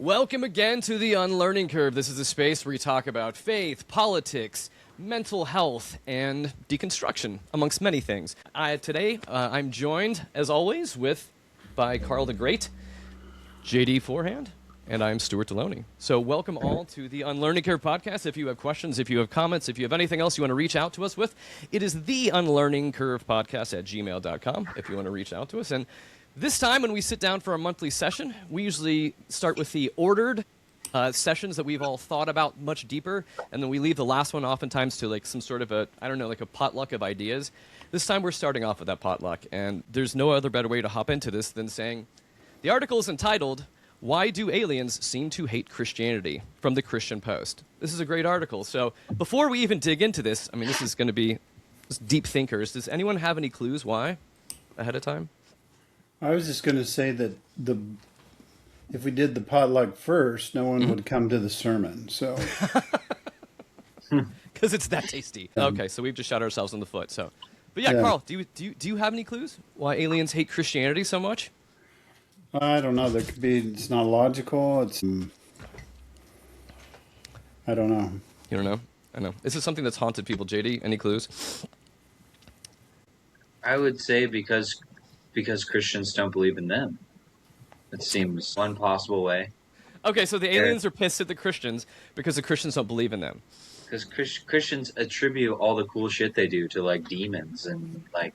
Welcome again to the Unlearning Curve. This is a space where we talk about faith, politics, mental health, and deconstruction, amongst many things. Today, I'm joined, as always, by Carl the Great, JD Forehand, and I'm Stuart Deloney. So welcome all to the Unlearning Curve podcast. If you have questions, if you have comments, if you have anything else you want to reach out to us with, it is the Unlearning Curve podcast at gmail.com if you want to reach out to us. And this time, when we sit down for our monthly session, we usually start with the ordered sessions that we've all thought about much deeper, and then we leave the last one oftentimes to like some sort of a potluck of ideas. This time, we're starting off with that potluck, and there's no other better way to hop into this than saying, the article is entitled, "Why Do Aliens Seem to Hate Christianity?" from the Christian Post. This is a great article. So before we even dig into this, I mean, this is going to be deep thinkers. Does anyone have any clues why ahead of time? I was just going to say that if we did the potluck first, no one would come to the sermon. So, because it's that tasty. Okay, so we've just shot ourselves in the foot. So, but yeah, Carl, do you have any clues why aliens hate Christianity so much? I don't know. There could be. It's not logical. I don't know. You don't know? I know. Is this something that's haunted people? JD, any clues? I would say because Christians don't believe in them. It seems one possible way. Okay, so the aliens are pissed at the Christians because the Christians don't believe in them. Because Christians attribute all the cool shit they do to like demons and like,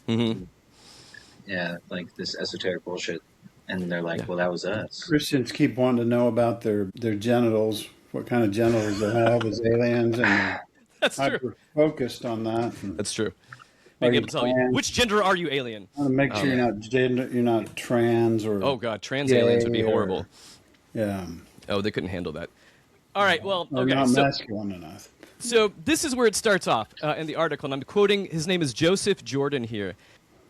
like this esoteric bullshit. And they're like, well, that was us. Christians keep wanting to know about their genitals, what kind of genitals they have as aliens, and that's true. Focused on that. That's true. Being able to tell you which gender are you, alien? I want to make sure you're not trans or. Oh God, trans aliens would be horrible. Yeah. Oh, they couldn't handle that. All right, well, or okay. Not masculine enough. So this is where it starts off in the article, and I'm quoting. His name is Joseph Jordan here,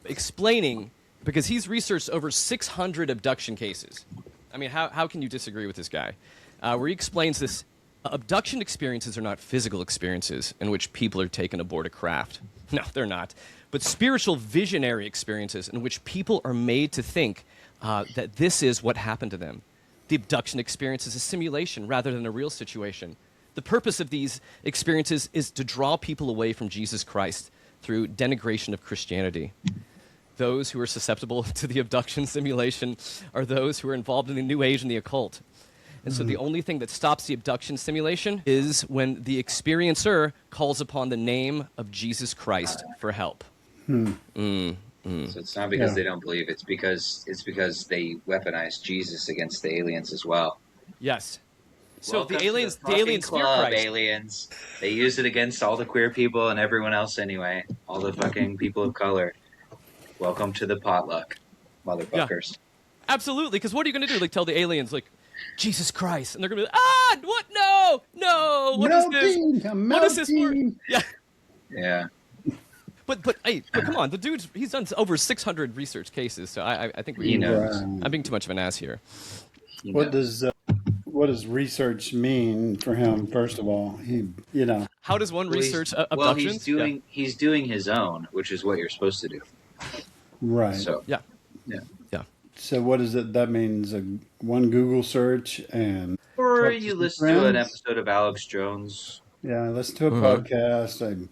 explaining because he's researched over 600 abduction cases. I mean, how can you disagree with this guy? Where he explains this: abduction experiences are not physical experiences in which people are taken aboard a craft. No, they're not. But spiritual visionary experiences in which people are made to think that this is what happened to them. The abduction experience is a simulation rather than a real situation. The purpose of these experiences is to draw people away from Jesus Christ through denigration of Christianity. Those who are susceptible to the abduction simulation are those who are involved in the New Age and the occult. And so the only thing that stops the abduction simulation is when the experiencer calls upon the name of Jesus Christ for help. So it's not because they don't believe; it's because they weaponize Jesus against the aliens as well. Yes. So Welcome the aliens to the fear club, Christ. Aliens. They use it against all the queer people and everyone else anyway. All the fucking people of color. Welcome to the potluck, motherfuckers. Yeah. Absolutely, because what are you going to do? Like tell the aliens, like, Jesus Christ, and they're gonna be like, what? No, what is this? What is this for? Yeah. But come on, he's done over 600 research cases, so I think I'm being too much of an ass here. What does research mean for him? First of all, how does one research abductions? Well, he's doing his own, which is what you're supposed to do. Right. So yeah. So what is it? That means one Google search or you listen to an episode of Alex Jones. Yeah, I listened to a podcast. I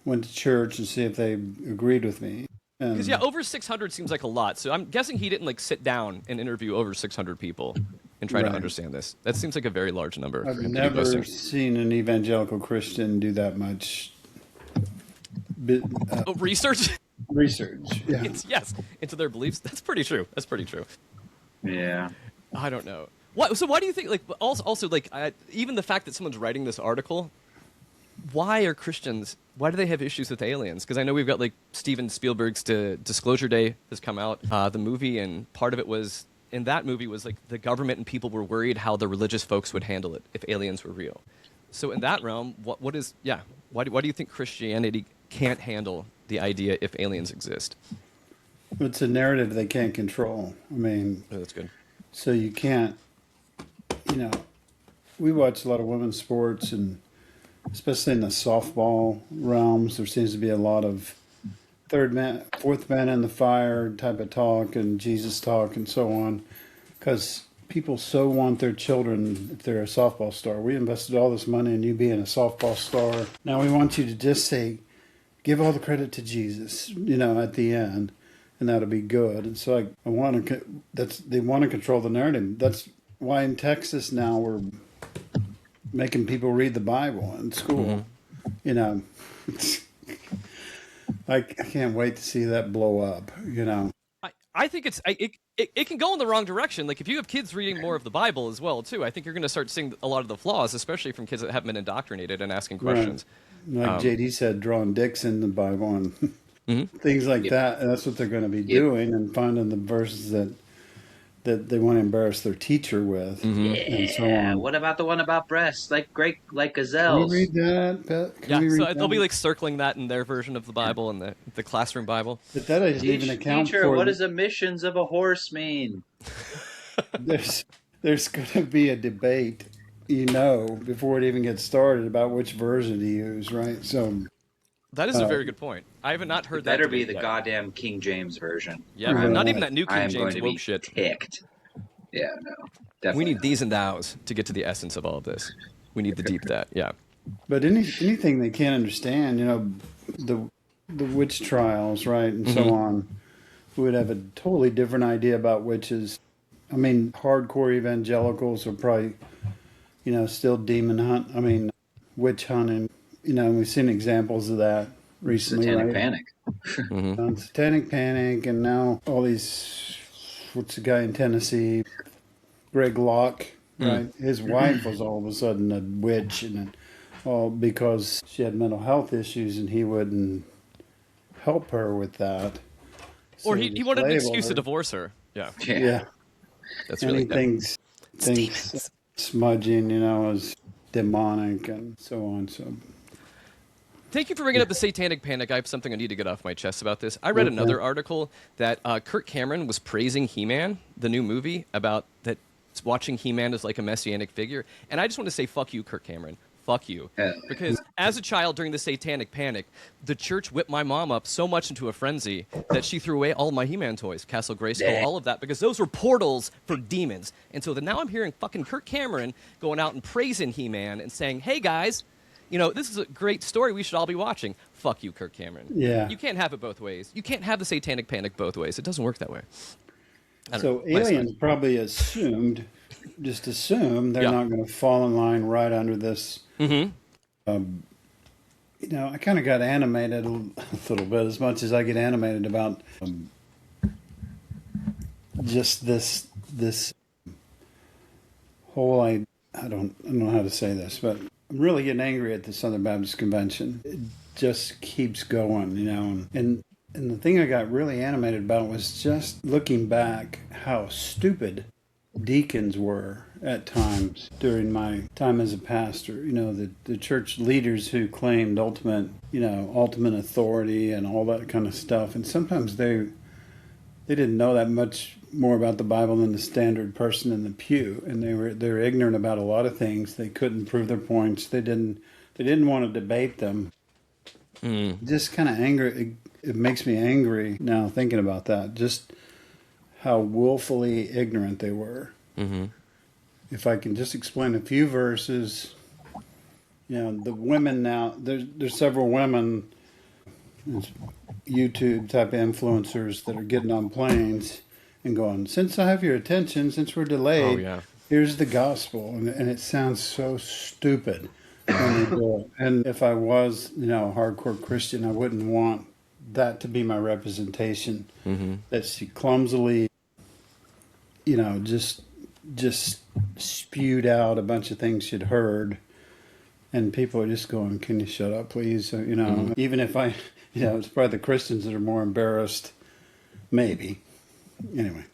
went to church and see if they agreed with me. Because over 600 seems like a lot. So I'm guessing he didn't sit down and interview over 600 people and try to understand this. That seems like a very large number. I've never seen an evangelical Christian do that much research. Research, yeah. Into their beliefs. That's pretty true. Yeah. I don't know. So why do you think, also even the fact that someone's writing this article, why do they have issues with aliens? Because I know we've got, Steven Spielberg's Disclosure Day has come out, the movie, and part of it was, in that movie was, the government and people were worried how the religious folks would handle it if aliens were real. So in that realm, why do you think Christianity can't handle the idea if aliens exist? It's a narrative they can't control. I mean, that's good. So you can't, we watch a lot of women's sports, and especially in the softball realms, there seems to be a lot of fourth man in the fire type of talk and Jesus talk and so on, because people so want their children, if they're a softball star, we invested all this money in you being a softball star. Now we want you to just say, give all the credit to Jesus, at the end, and that'll be good. And so I want to, they want to control the narrative. That's why in Texas now we're making people read the Bible in school. I can't wait to see that blow up, I think it can go in the wrong direction. Like if you have kids reading more of the Bible as well too, I think you're going to start seeing a lot of the flaws, especially from kids that haven't been indoctrinated and asking questions. Right. Like JD said, drawing dicks in the Bible and things like that. And that's what they're going to be doing, and finding the verses that they want to embarrass their teacher with, and so on. What about the one about breasts, like Can gazelles? we read that? Can we read So they'll be that? like circling that in their version of the Bible and the classroom Bible. But that doesn't even account Teacher, for. what does emissions of a horse mean? There's going to be a debate, before it even gets started about which version to use, right? So That is a very good point. I have not heard that. Better be the yet. goddamn King James version. Yeah, not even that new I King am going James to woke be shit. ticked. Yeah, no. Definitely We need not. these and thous to get to the essence of all of this. We need the deep that. Yeah. But anything they can't understand, the witch trials, right, and so on, we would have a totally different idea about witches. I mean, hardcore evangelicals are probably, still demon hunt. I mean, witch hunting. We've seen examples of that recently. Satanic right? Panic. Satanic Panic, and now all these. What's the guy in Tennessee? Greg Locke, right? His wife was all of a sudden a witch, and all because she had mental health issues, and he wouldn't help her with that. Or So he just wanted an labeled excuse to her. divorce her. Yeah. Yeah, That's really things smudging, as demonic and so on. So Thank you for bringing up the Satanic Panic. I have something I need to get off my chest about this. I read Okay. another article that Kirk Cameron was praising He-Man, the new movie, about that watching He-Man as like a messianic figure. And I just want to say, fuck you, Kirk Cameron. Fuck you. Yeah. Because as a child during the Satanic Panic, the church whipped my mom up so much into a frenzy that she threw away all my He-Man toys, Castle Grayskull, all of that, because those were portals for demons. And so now I'm hearing fucking Kirk Cameron going out and praising He-Man and saying, hey guys, this is a great story we should all be watching. Fuck you, Kirk Cameron. Yeah. You can't have it both ways. You can't have the Satanic Panic both ways. It doesn't work that way. I don't So know. My aliens side. probably assume they're Yeah. not going to fall in line right under this. I kind of got animated a little bit, as much as I get animated about just this whole. I don't know how to say this, but I'm really getting angry at the Southern Baptist Convention. It just keeps going, and the thing I got really animated about was just looking back how stupid deacons were at times during my time as a pastor. The church leaders who claimed ultimate authority and all that kind of stuff, and sometimes they didn't know that much more about the Bible than the standard person in the pew, and they were ignorant about a lot of things. They couldn't prove their points. They didn't want to debate them. Just kind of angry. It makes me angry now thinking about that. Just how willfully ignorant they were. If I can just explain a few verses, the women now. There's several women, YouTube type influencers that are getting on planes and going, since I have your attention, since we're delayed, Oh, yeah. here's the gospel. And it sounds so stupid when they do it. And if I was, a hardcore Christian, I wouldn't want that to be my representation. That she clumsily, just spewed out a bunch of things she'd heard. And people are just going, can you shut up, please? Even if I, it's probably the Christians that are more embarrassed, maybe. Anyway,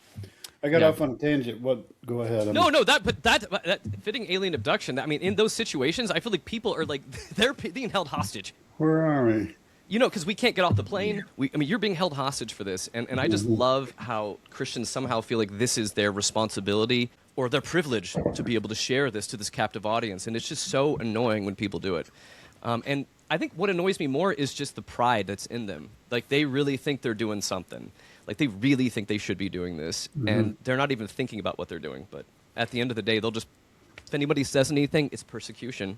I got off on a tangent. Go ahead. No, that fitting alien abduction. I mean, in those situations, I feel like people are like they're being held hostage. Where are we? Because we can't get off the plane. You're being held hostage for this, and I just love how Christians somehow feel like this is their responsibility or their privilege to be able to share this to this captive audience, and it's just so annoying when people do it. And I think what annoys me more is just the pride that's in them. Like they really think they're doing something. Like they really think they should be doing this, and they're not even thinking about what they're doing. But at the end of the day, they'll just, if anybody says anything, it's persecution.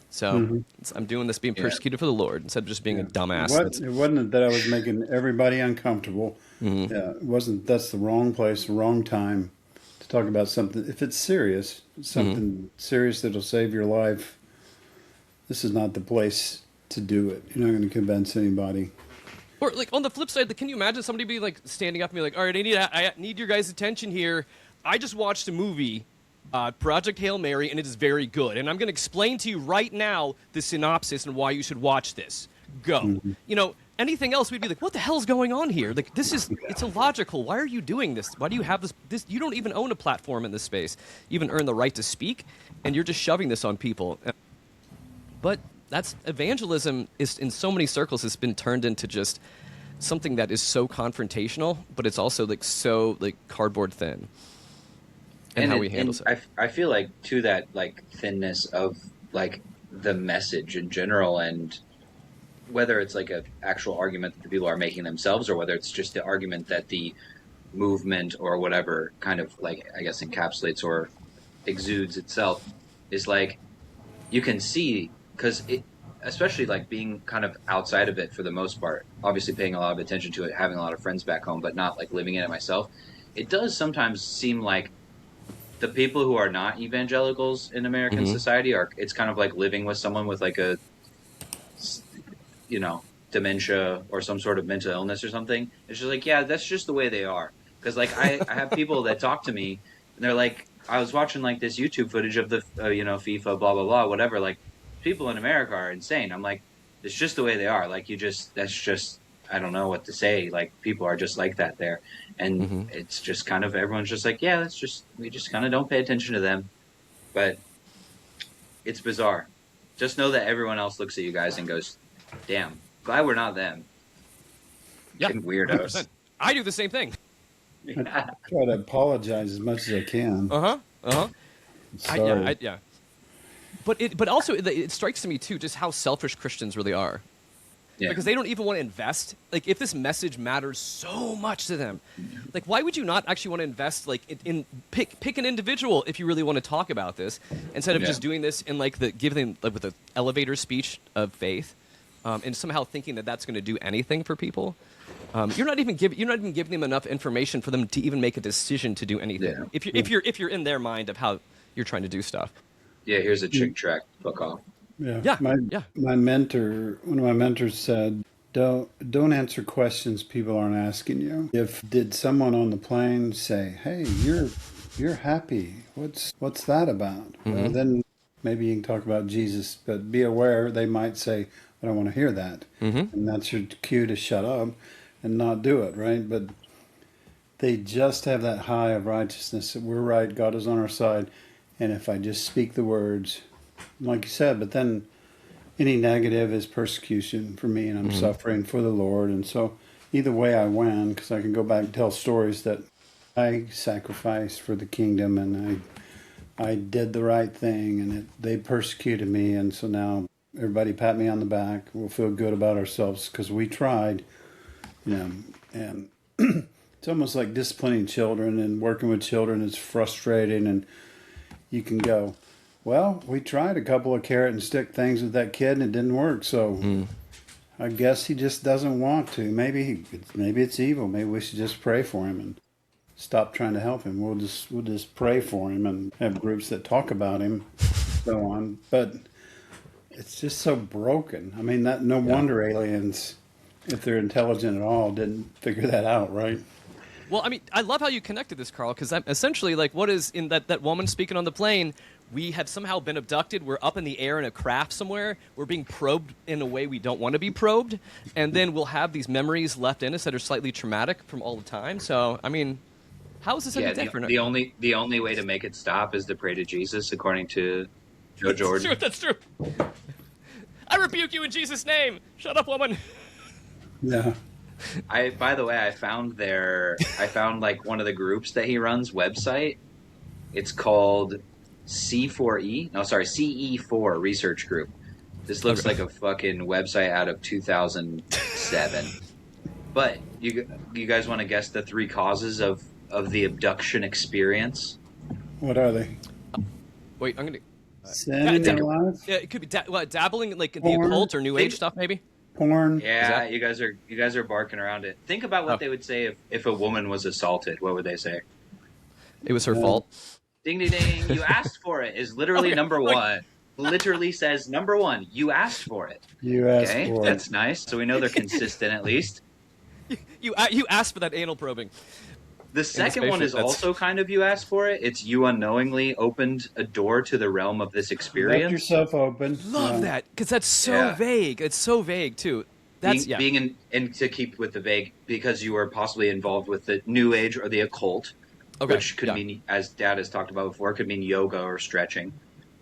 So I'm doing this being persecuted for the Lord instead of just being a dumbass. It wasn't that I was making everybody uncomfortable. Yeah, it wasn't. That's the wrong place, the wrong time to talk about something. If it's serious, something serious that'll save your life, this is not the place to do it. You're not going to convince anybody. Or like on the flip side, can you imagine somebody be like standing up and be like, "All right, I need your guys' attention here. I just watched a movie, Project Hail Mary, and it is very good. And I'm going to explain to you right now the synopsis and why you should watch this. Go." You know, anything else, we'd be like, "What the hell's going on here? Like, this is it's illogical. Why are you doing this? Why do you have this? You don't even own a platform in this space. You even earn the right to speak, and you're just shoving this on people." But that's evangelism is in so many circles has been turned into just something that is so confrontational, but it's also like so like cardboard thin. And how we handle it. I feel like too that like thinness of like the message in general, and whether it's like an actual argument that the people are making themselves, or whether it's just the argument that the movement or whatever kind of like I guess encapsulates or exudes itself, is like you can see. Because especially like being kind of outside of it for the most part, obviously paying a lot of attention to it, having a lot of friends back home, but not like living in it myself, it does sometimes seem like the people who are not evangelicals in American society it's kind of like living with someone with like a, you know, dementia or some sort of mental illness or something. It's just like, yeah, that's just the way they are. Because like I have people that talk to me and they're like, I was watching like this YouTube footage of the, you know, FIFA, blah, blah, blah, whatever, like, people in America are insane. I'm like, it's just the way they are. Like, that's just, I don't know what to say. Like, people are just like that there. And it's just kind of, everyone's just like, yeah, we just kind of don't pay attention to them. But it's bizarre. Just know that everyone else looks at you guys and goes, damn, glad we're not them. Yeah, weirdos. 100%. I do the same thing. I try to apologize as much as I can. Sorry. Yeah. But also it strikes me too just how selfish Christians really are, because they don't even want to invest. Like if this message matters so much to them, like why would you not actually want to invest like in pick an individual if you really want to talk about this instead of just doing this in like giving like with the elevator speech of faith, and somehow thinking that that's going to do anything for people. You're not even giving them enough information for them to even make a decision to do anything. Yeah. If you're in their mind of how you're trying to do stuff. Yeah, here's a chick track. Fuck off. Yeah. My mentor, one of my mentors said, don't answer questions people aren't asking you. Did someone on the plane say, "Hey, you're happy. What's that about?" Well, then maybe you can talk about Jesus, but be aware they might say, "I don't want to hear that." And that's your cue to shut up and not do it, right? But they just have that high of righteousness that we're right, God is on our side. And if I just speak the words, like you said, but then any negative is persecution for me, and I'm suffering for the Lord. And so either way I win, because I can go back and tell stories that I sacrificed for the kingdom, and I did the right thing, and they persecuted me. And so now everybody pat me on the back. We'll feel good about ourselves because we tried, you know, and it's almost like disciplining children and working with children is frustrating, and you can go, well, we tried a couple of carrot and stick things with that kid and it didn't work. So I guess he just doesn't want to. Maybe it's evil. Maybe we should just pray for him and stop trying to help him. We'll just pray for him and have groups that talk about him, so on. But it's just so broken. I mean, no wonder aliens, if they're intelligent at all, didn't figure that out, right? Well, I mean, I love how you connected this, Carl, because essentially, like, what is in that woman speaking on the plane, we have somehow been abducted, we're up in the air in a craft somewhere, we're being probed in a way we don't want to be probed, and then we'll have these memories left in us that are slightly traumatic from all the time. So, I mean, how is this any different? The only way to make it stop is to pray to Jesus, according to Joe Jordan. That's true. I rebuke you in Jesus' name. Shut up, woman. Yeah. By the way, I found like one of the groups that he runs website. It's called CE4 Research Group. This looks like a fucking website out of 2007. But you guys want to guess the 3 causes of the abduction experience? What are they? Wait, I'm gonna. Sin in your life? Yeah, it could be dabbling in like the Porn? occult or New Age stuff, maybe. Porn? Yeah, that- you guys are barking around it. Think about what Oh. they would say if a woman was assaulted. What would they say? It was her Yeah. fault. Ding ding ding! You asked for it is literally Okay, number like- one. Literally says number one. You asked for it. You asked Okay, for that's it. nice. So we know they're consistent at least. You asked for that anal probing. The second one spaceship, is that's- also kind of you asked for it. It's you unknowingly opened a door to the realm of this Left experience. yourself open. Love Yeah. that because that's so Yeah. vague. It's so vague too. That's being in, and to keep with the vague, because you were possibly involved with the New Age or the occult, Okay, which could yeah. mean, as Dad has talked about before, could mean yoga or stretching,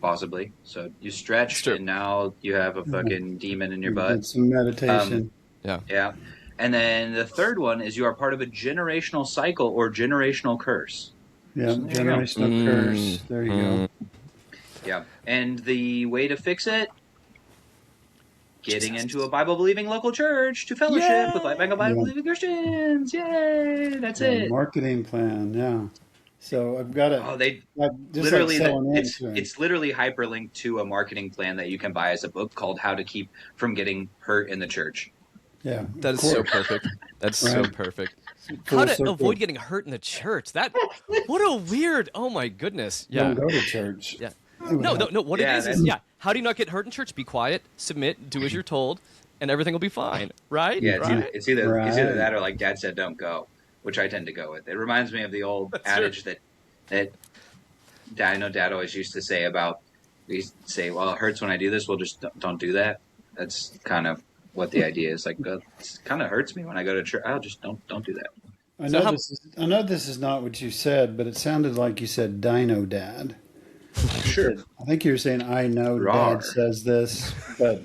possibly. So you It's stretched, true. and now you have a fucking demon in your You butt. did some meditation. Yeah. Yeah. And then the third one is you are part of a generational cycle or generational curse. Yeah, there you go. generational curse. There you go. Yeah. And the way to fix it? Getting into a Bible-believing local church to fellowship with like-minded Bible-believing Christians. Yay! That's Yeah, it. marketing plan, yeah. So I've got it. Oh, they just literally like selling it's literally hyperlinked to a marketing plan that you can buy as a book called How to Keep from Getting Hurt in the Church. Yeah, That of is so course. perfect. That's so Right. perfect. Full How to circle. avoid getting hurt in the church? What a weird. Oh my goodness. Yeah. Don't go to church. Yeah. That would No. help. What Yeah, it is that's- yeah. How do you not get hurt in church? Be quiet, submit, do as you're told, and everything will be fine. Right? Yeah, Right? it's either Right. that or like Dad said, don't go, which I tend to go with. It reminds me of the old That's adage that I know Dad always used to say about. We say, well, it hurts when I do this. Well, just don't do that. That's kind of what the idea is. Like, it kind of hurts me when I go to church. Oh, just don't do that. I So know how- I know this is not what you said, but it sounded like you said Dino Dad. Sure. I think you were saying I know Rawr. Dad says this, but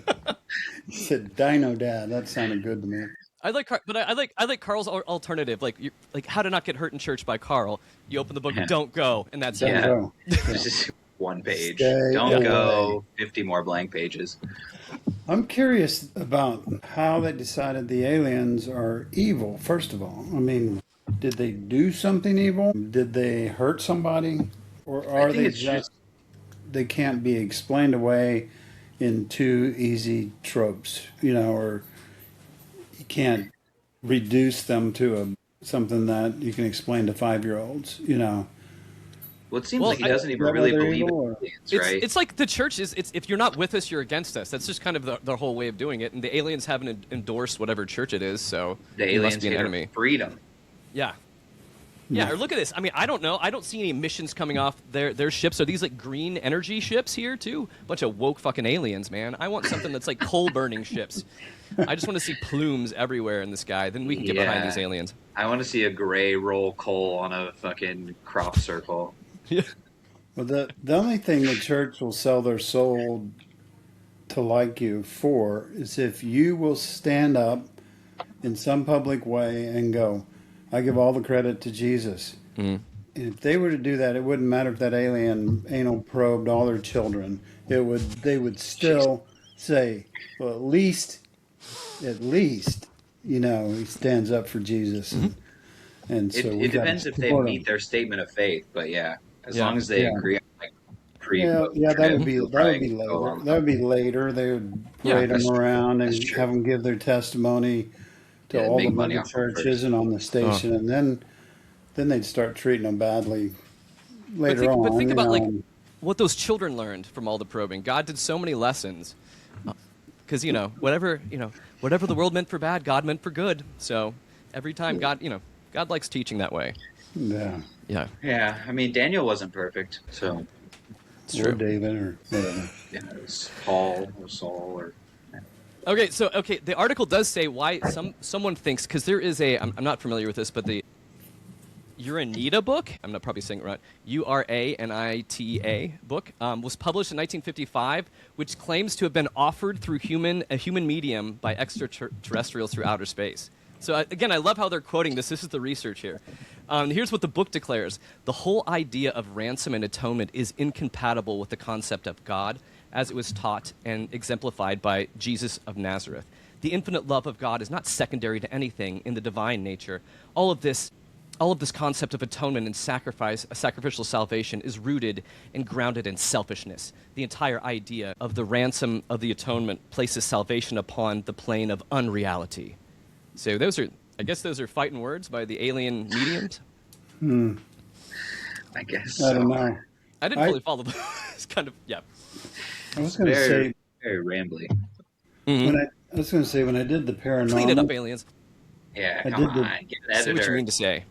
you said Dino Dad. That sounded good to me. I like Carl's alternative. Like how to not get hurt in church by Carl. You open the book, Yeah. don't go, and that's Don't it. Yeah. go. This is one page. Stay Don't away. go 50 more blank pages. I'm curious about how they decided the aliens are evil, first of all. I mean, did they do something evil? Did they hurt somebody? Or are think they it's just, they can't be explained away in two easy tropes, or you can't reduce them to something that you can explain to 5-year-olds, Well, it seems Well, like he I- doesn't even Whether really they're believe in evil or- aliens, It's, right? it's like the church is. It's if you're not with us, you're against us. That's just kind of the whole way of doing it. And the aliens haven't endorsed whatever church it is, so the it aliens must be an hate our enemy. freedom. Yeah. Yeah, or look at this. I mean, I don't know. I don't see any missions coming off their ships. Are these like green energy ships here too? Bunch of woke fucking aliens, man. I want something that's like coal burning ships. I just want to see plumes everywhere in the sky. Then we can get behind Yeah. these aliens. I want to see a gray roll coal on a fucking crop circle. Yeah. Well, the only thing the church will sell their soul to like you for is if you will stand up in some public way and go, I give all the credit to Jesus. Mhm. And if they were to do that, it wouldn't matter if that alien anal probed all their children. They would still say, well, at least, he stands up for Jesus. And so we It gotta depends if they support meet him. their statement of faith, but yeah, as Yeah. long as they Yeah. agree on like pre. Yeah, that would be they'll that probably would be go later. along. That would be later. They would Yeah, parade that's them true. around and That's true. have them give their testimony to Yeah, all make the money mega off them churches first. and on the station, and then they'd start treating them badly later on. But think you about know, like and- what those children learned from all the probing. God did so many lessons. Because whatever the world meant for bad, God meant for good. So every time God likes teaching that way. yeah, Yeah, Yeah, I mean Daniel wasn't perfect, so it's or true. David or whatever. yeah, it was Paul or Saul or Okay, the article does say why someone thinks, because there is I'm not familiar with this, but the Uranita book, I'm not probably saying it right, Uranita book, was published in 1955, which claims to have been offered through a human medium by extraterrestrials through outer space. So again, I love how they're quoting this. This is the research here. Here's what the book declares. The whole idea of ransom and atonement is incompatible with the concept of God as it was taught and exemplified by Jesus of Nazareth. The infinite love of God is not secondary to anything in the divine nature. All of this all of this concept of atonement and sacrifice, sacrificial salvation, is rooted and grounded in selfishness. The entire idea of the ransom of the atonement places salvation upon the plane of unreality. So I guess those are fighting words by the alien mediums. I guess I don't so. know. I didn't fully follow them. It's kind of, yeah. I was going to Very, say very rambly. when I did the paranormal. Clean it up, aliens. Yeah, I come did the- on, get an Say what you editor. mean to say.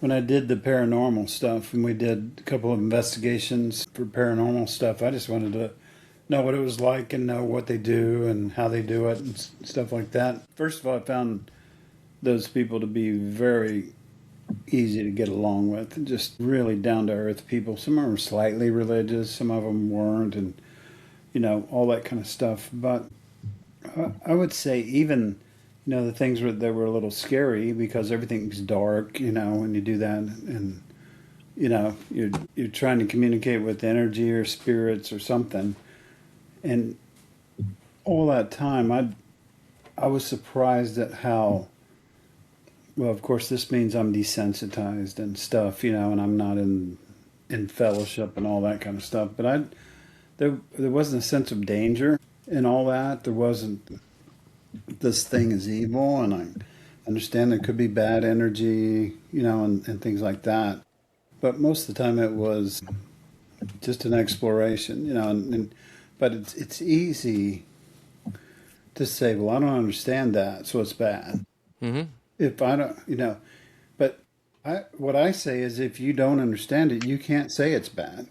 When I did the paranormal stuff and we did a couple of investigations for paranormal stuff, I just wanted to know what it was like and know what they do and how they do it and stuff like that. First of all, I found those people to be very easy to get along with and just really down to earth people. Some of them were slightly religious, some of them weren't, and all that kind of stuff. But I would say even the things that were a little scary because everything's dark, when you do that, and you're trying to communicate with energy or spirits or something, and all that time I was surprised at how well, of course, this means I'm desensitized and stuff, and I'm not in fellowship and all that kind of stuff. But there wasn't a sense of danger in all that. There wasn't this thing is evil, and I understand there could be bad energy, and things like that. But most of the time, it was just an exploration, but it's easy to say, well, I don't understand that, so it's bad. Mm-hmm. If I don't, but what I say is if you don't understand it, you can't say it's bad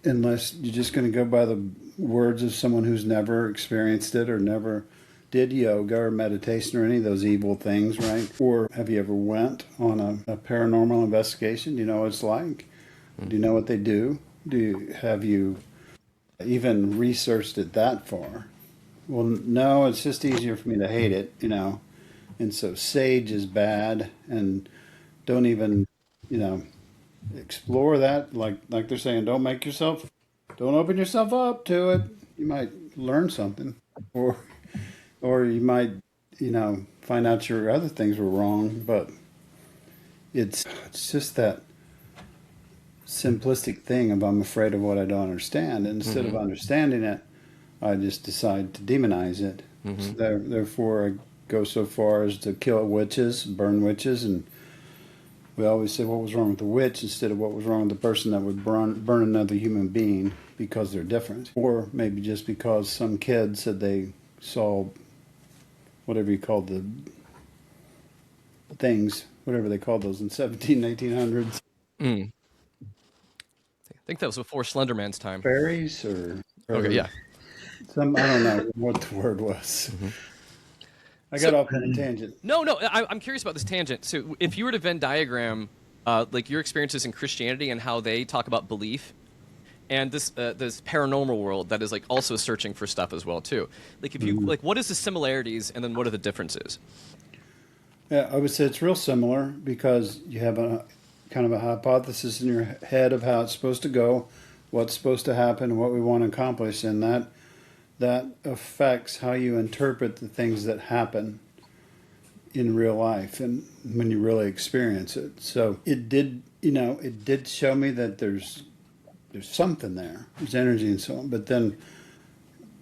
unless you're just going to go by the words of someone who's never experienced it or never did yoga or meditation or any of those evil things, right? Or have you ever went on a paranormal investigation? Do you know what it's like? Do you know what they do? Have you even researched it that far? Well, no, it's just easier for me to hate it, And so sage is bad, and don't even, explore that. Like they're saying, don't open yourself up to it. You might learn something, or you might, find out your other things were wrong. But it's just that simplistic thing of I'm afraid of what I don't understand. And instead of understanding it, I just decide to demonize it. So therefore, I go so far as to kill witches, burn witches, and we always say what was wrong with the witch instead of what was wrong with the person that would burn another human being because they're different. Or maybe just because some kid said they saw whatever you called the things, whatever they called those in 1800s. I think that was before Slenderman's time. Fairies or Okay, yeah. I don't know what the word was. I got off on a tangent. No, I'm curious about this tangent. So if you were to Venn diagram, like your experiences in Christianity and how they talk about belief, and this paranormal world that is like also searching for stuff as well too. Like if you like, what is the similarities and then what are the differences? Yeah, I would say it's real similar because you have a kind of a hypothesis in your head of how it's supposed to go, what's supposed to happen, what we want to accomplish, and that affects how you interpret the things that happen in real life and when you really experience it. So it did show me that there's something there. There's energy and so on. But then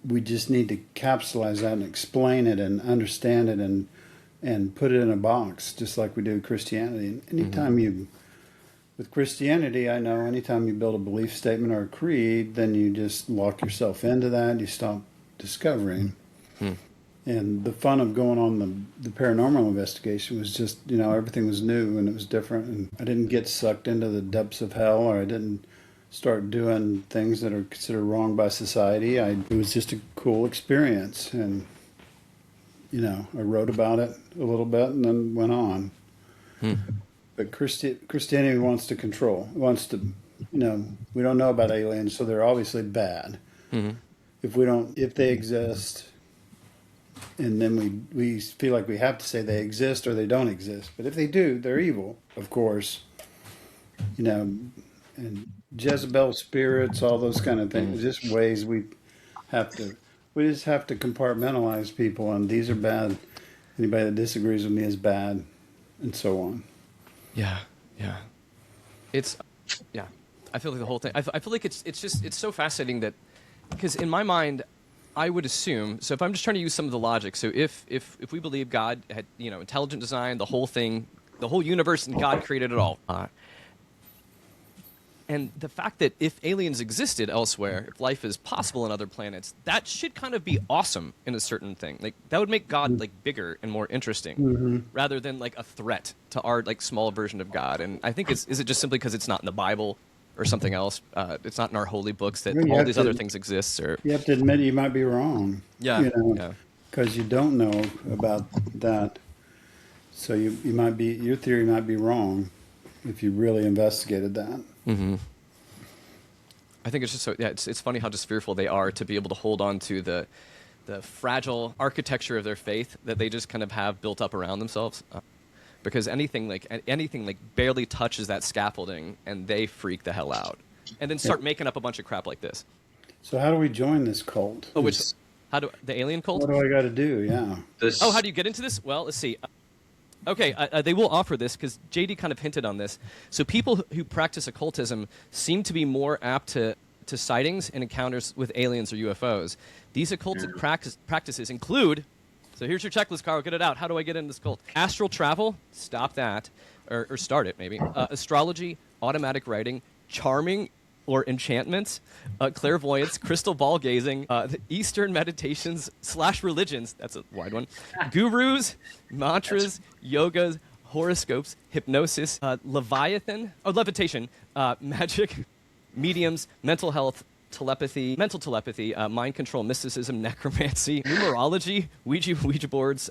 we just need to capsulize that and explain it and understand it and put it in a box, just like we do Christianity. And anytime with Christianity, I know anytime you build a belief statement or a creed, then you just lock yourself into that. You stop discovering. And the fun of going on the paranormal investigation was just, everything was new and it was different. And I didn't get sucked into the depths of hell, or I didn't start doing things that are considered wrong by society. It was just a cool experience. And, I wrote about it a little bit and then went on. But Christianity wants to control. It wants to, we don't know about aliens, so they're obviously bad. If they exist, and then we feel like we have to say they exist or they don't exist. But if they do, they're evil, of course. And Jezebel spirits, all those kind of things, just ways we just have to compartmentalize people, and these are bad. Anybody that disagrees with me is bad, and so on. Yeah, yeah. It's, yeah. I feel like the whole thing. I feel like it's so fascinating that, because in my mind, I would assume. So if I'm just trying to use some of the logic. So if we believe God had intelligent design, the whole thing, the whole universe, and God created it all. And the fact that if aliens existed elsewhere, if life is possible on other planets, that should kind of be awesome in a certain thing. Like that would make God like bigger and more interesting, rather than like a threat to our like small version of God. And I think is it just simply because it's not in the Bible or something else? It's not in our holy books that Well, all these other things exist. Or you have to admit you might be wrong. yeah, yeah. Because you don't know about that. So you might be, your theory might be wrong if you really investigated that. Mm-hmm. I think it's just so, yeah, it's funny how just fearful they are to be able to hold on to the fragile architecture of their faith that they just kind of have built up around themselves. Because anything like barely touches that scaffolding and they freak the hell out. And then start making up a bunch of crap like this. So how do we join this cult? Oh, the alien cult? What do I got to do? Yeah. How do you get into this? Well, let's see. Okay, they will offer this because JD kind of hinted on this. So people who practice occultism seem to be more apt to sightings and encounters with aliens or UFOs. These occultic practices include, so here's your checklist, Carl, get it out. How do I get into this cult? Astral travel, stop that, or start it maybe. Astrology, automatic writing, charming or enchantments, clairvoyance, crystal ball gazing, the Eastern meditations / religions, that's a wide one, gurus, mantras, yogas, horoscopes, hypnosis, levitation, magic, mediums, mental health, mental telepathy, mind control, mysticism, necromancy, numerology, Ouija boards,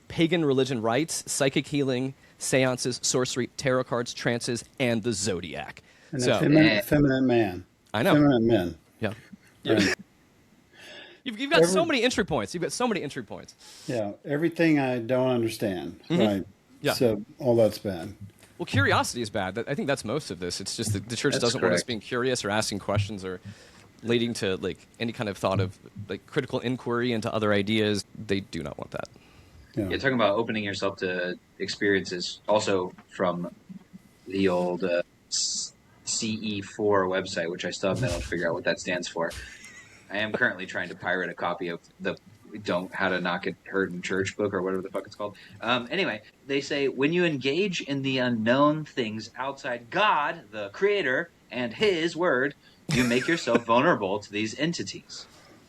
pagan religion rites, psychic healing, seances, sorcery, tarot cards, trances, and the zodiac. And so, feminine man. I know. Feminine men. Yeah. Right. You've got so many entry points. Yeah. Everything I don't understand. Right. Yeah. So all that's bad. Well, curiosity is bad. I think that's most of this. It's just that the church doesn't want us being curious or asking questions or leading to like any kind of thought of like critical inquiry into other ideas. They do not want that. Yeah, talking about opening yourself to experiences also from the old CE4 website, which I still haven't been able to figure out what that stands for. I am currently trying to pirate a copy of the How to Not Get Hurt in Church book or whatever the fuck it's called. Anyway, they say when you engage in the unknown things outside God, the Creator, and His Word, you make yourself vulnerable to these entities.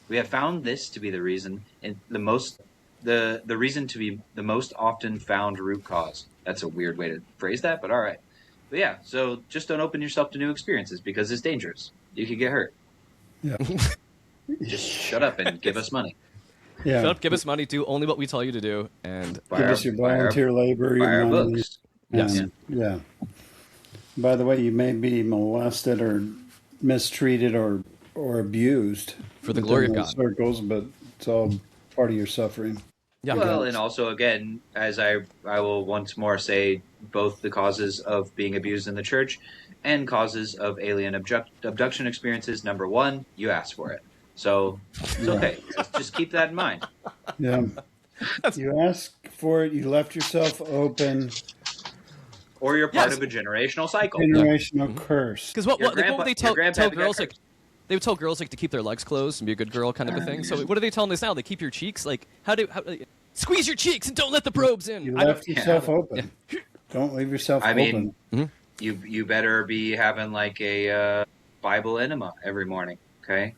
We have found this to be the reason the reason to be the most often found root cause. That's a weird way to phrase that, but all right. But yeah, so just don't open yourself to new experiences because it's dangerous. You could get hurt. Yeah. Just shut up and give us money. Yeah. Shut up, give us money, do only what we tell you to do, and give us your volunteer labor, your money. Books. Yes. Yeah. By the way, you may be molested or mistreated or abused for the glory of God. Circles, but it's all part of your suffering. Yeah. Well, and also, again, as I will once more say, both the causes of being abused in the church and causes of alien abduction experiences, number one, you asked for it. So it's okay. Just keep that in mind. Yeah. You asked for it, you left yourself open. Or you're part of a generational cycle. Generational curse. Because what would they tell girls like? They would tell girls like to keep their legs closed and be a good girl, kind of a thing. So what are they telling us now? They keep your cheeks like how squeeze your cheeks and don't let the probes in. You left yourself open. Yeah. Don't leave yourself open. You better be having like a Bible enema every morning. Okay,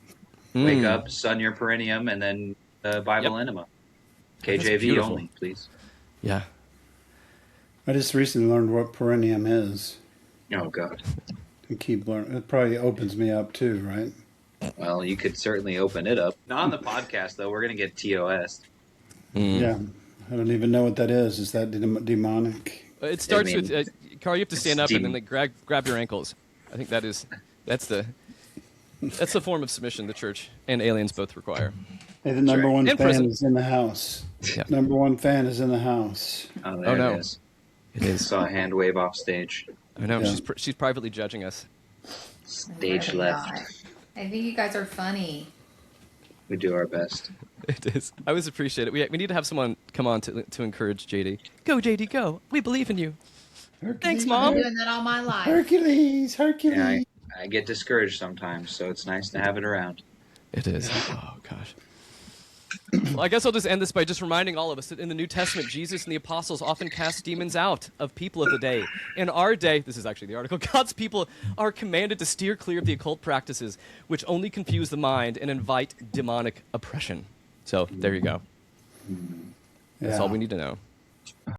wake up, sun your perineum, and then Bible enema. KJV only, please. Yeah. I just recently learned what perineum is. Oh God. I keep learning. It probably opens me up too, right? Well, you could certainly open it up. Not on the podcast, though. We're going to get TOS. Yeah. I don't even know what that is. Is that demonic? It starts with, Carl, you have to stand up and then like, grab your ankles. I think that's the form of submission the church and aliens both require. Hey, the number one fan is in the house. Yeah. Number one fan is in the house. Oh, there no. it is. It is. Saw a hand wave off stage. I know. Yeah. She's privately judging us. Stage left. God. I think you guys are funny. We do our best. It is. I always appreciate it. We need to have someone come on to encourage JD. Go, JD, go. We believe in you. Thanks, I've Mom. been doing that all my life. Hercules. Yeah, I get discouraged sometimes, so it's nice to have it around. It is. Oh, gosh. Well, I guess I'll just end this by just reminding all of us that in the New Testament, Jesus and the apostles often cast demons out of people of the day. In our day, this is actually the article, God's people are commanded to steer clear of the occult practices which only confuse the mind and invite demonic oppression. So there you go. That's all we need to know.